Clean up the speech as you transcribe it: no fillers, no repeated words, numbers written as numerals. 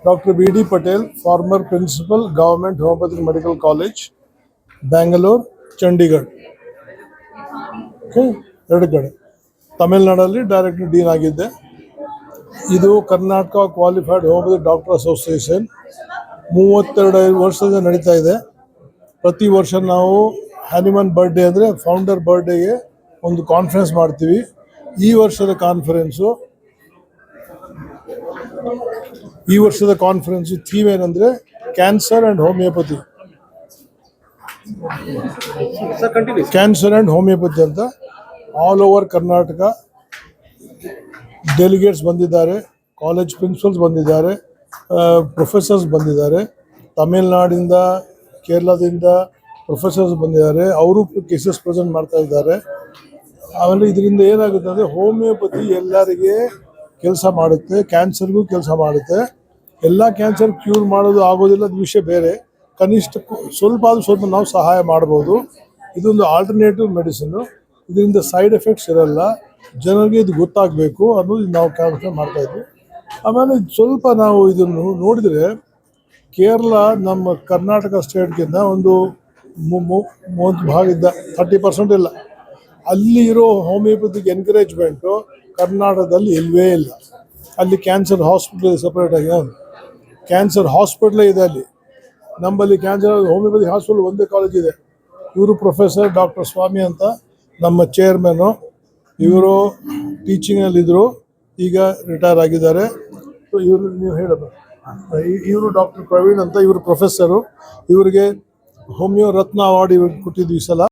Dr. B.D. Patel, former principal, Government Homeopathic Medical College, Bangalore, Chandigarh. Okay, ಎರಡು ಕಡೆ ತಮಿಳ್ನಾಡಲ್ಲಿ direct dean ಆಗಿದ್ದೆ. ಇದು Karnataka qualified homeopathy doctor association 32 ವರ್ಷದಿಂದ ನಡೀತಾ ಇದೆ. ಪ್ರತಿ ವರ್ಷ ನಾವು ಹ್ಯಾನಿಮನ್ ಬರ್ಡೇ ಅಂದರೆ ಫೌಂಡರ್ ಬರ್ಡೇಗೆ ಒಂದು ಕಾನ್ಫರೆನ್ಸ್ ಮಾಡ್ತೀವಿ. ಈ ವರ್ಷದ ಕಾನ್ಫರೆನ್ಸು ಥೀಮ್ ಏನಂದರೆ cancer and homeopathy. Cancer and homeopathy ಅಂತ ಆಲ್ ಓವರ್ ಕರ್ನಾಟಕ ಡೆಲಿಗೇಟ್ಸ್ ಬಂದಿದ್ದಾರೆ, ಕಾಲೇಜ್ ಪ್ರಿನ್ಸಿಪಲ್ಸ್ ಬಂದಿದ್ದಾರೆ, ಪ್ರೊಫೆಸರ್ಸ್ ಬಂದಿದ್ದಾರೆ, ತಮಿಳ್ನಾಡಿಂದ ಕೇರಳದಿಂದ ಪ್ರೊಫೆಸರ್ಸ್ ಬಂದಿದ್ದಾರೆ. ಅವರು ಕೇಸಸ್ ಪ್ರೆಸೆಂಟ್ ಮಾಡ್ತಾ ಇದ್ದಾರೆ. ಆಮೇಲೆ ಇದರಿಂದ ಏನಾಗುತ್ತೆ ಅಂದರೆ ಹೋಮಿಯೋಪತಿ ಎಲ್ಲರಿಗೆ ಕೆಲಸ ಮಾಡುತ್ತೆ, ಕ್ಯಾನ್ಸರ್ಗೂ ಕೆಲಸ ಮಾಡುತ್ತೆ. ಎಲ್ಲ ಕ್ಯಾನ್ಸರ್ ಕ್ಯೂರ್ ಮಾಡೋದು ಆಗೋದಿಲ್ಲ, ಅದು ವಿಷಯ ಬೇರೆ. ಕನಿಷ್ಠ ಸ್ವಲ್ಪ ನಾವು ಸಹಾಯ ಮಾಡ್ಬೋದು. ಇದೊಂದು ಆಲ್ಟರ್ನೇಟಿವ್ ಮೆಡಿಸಿನ್ನು. ಇದರಿಂದ ಸೈಡ್ ಎಫೆಕ್ಟ್ಸ್ ಇರಲ್ಲ, ಜನರಿಗೆ ಇದು ಗೊತ್ತಾಗಬೇಕು ಅನ್ನೋದು ನಾವು ಕ್ಯಾನ್ಸರ್ ಮಾಡ್ತಾಯಿದ್ವಿ. ಆಮೇಲೆ ಸ್ವಲ್ಪ ನಾವು ಇದನ್ನು ನೋಡಿದರೆ ಕೇರಳ ನಮ್ಮ ಕರ್ನಾಟಕ ಸ್ಟೇಟ್ಗಿಂತ ಒಂದು ಭಾಗದ 30% ಇಲ್ಲ. ಅಲ್ಲಿ ಇರೋ ಹೋಮಿಯೋಪತಿಕ್ ಎನ್ಕರೇಜ್ಮೆಂಟು ಕರ್ನಾಟಕದಲ್ಲಿ ಇಲ್ಲವೇ ಇಲ್ಲ. ಅಲ್ಲಿ ಕ್ಯಾನ್ಸರ್ ಹಾಸ್ಪಿಟಲ್ ಸಪ್ರೇಟಾಗಿ ಕ್ಯಾನ್ಸರ್ ಹಾಸ್ಪಿಟ್ಲೇ ಇದೆ ಅಲ್ಲಿ. ನಮ್ಮಲ್ಲಿ ಕ್ಯಾನ್ಸರ್ ಹೋಮಿಯೋಪತಿ ಹಾಸ್ಪಿಟಲ್ ಒಂದೇ ಕಾಲೇಜ್ ಇದೆ. ಇವರು ಪ್ರೊಫೆಸರ್ ಡಾಕ್ಟರ್ ಸ್ವಾಮಿ ಅಂತ ನಮ್ಮ ಚೇರ್ಮನ್ನು. ಇವರು ಟೀಚಿಂಗಲ್ಲಿದ್ದರು, ಈಗ ರಿಟೈರ್ ಆಗಿದ್ದಾರೆ. ಇವರು ನೀವು ಹೇಳಬೇಕು. ಇವರು ಡಾಕ್ಟರ್ ಪ್ರವೀಣ್ ಅಂತ, ಇವರು ಪ್ರೊಫೆಸರು. ಇವರಿಗೆ ಹೋಮಿಯೋ ರತ್ನ ಅವಾರ್ಡ್ ಇವ್ರಿಗೆ ಕೊಟ್ಟಿದ್ವಿ ಈ ಸಲ.